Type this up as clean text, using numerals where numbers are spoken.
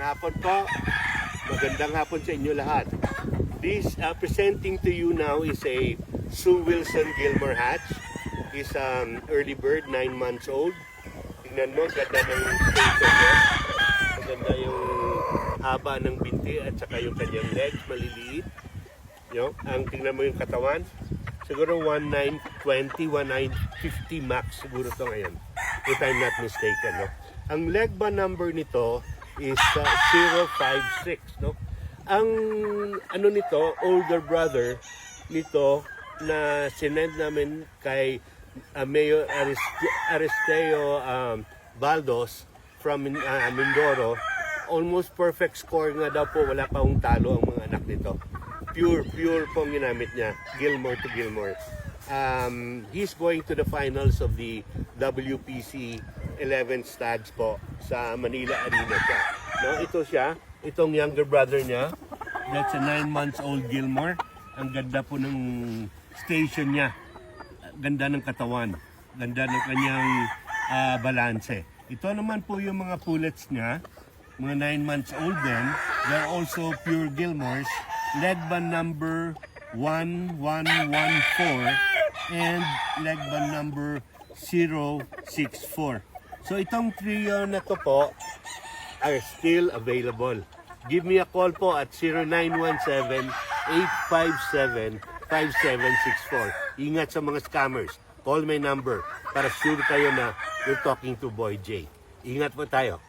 hapon po. Magandang hapon sa inyo lahat. This presenting to you now is a Sue Wilson Gilmore hatch. Is early bird, 9 months old. Tingnan mo, ganda ng face niya. Maganda yung haba ng binti at saka yung kanyang legs, maliliit. Ang tingnan mo yung katawan. Siguro 1920, 1950 max siguro to ngayon. If I'm not mistaken. No? Ang leg ba number nito is 056. No? Ang ano nito, older brother nito na sinend namin kay Mayor Aristeo Baldos from Mindoro, almost perfect score nga daw po, wala pa hong talo ang mga anak nito. Pure pong ginamit niya, Gilmore to Gilmore. He's going to the finals of the WPC 11 Stads po sa Manila Arena siya. No, ito siya, itong younger brother niya. That's a 9 months old Gilmore. Ang ganda po ng station niya. Ganda ng katawan. Ganda ng kanyang balanse. Ito naman po yung mga pullets niya. Mga 9 months old din. They're also pure Gilmores. Leg band number 1114 and leg band number 064. So itong trio na to po are still available. Give me a call po at 0917-857-5764. Ingat sa mga scammers. Call my number para sure kayo na you're talking to Boy J. Ingat po tayo.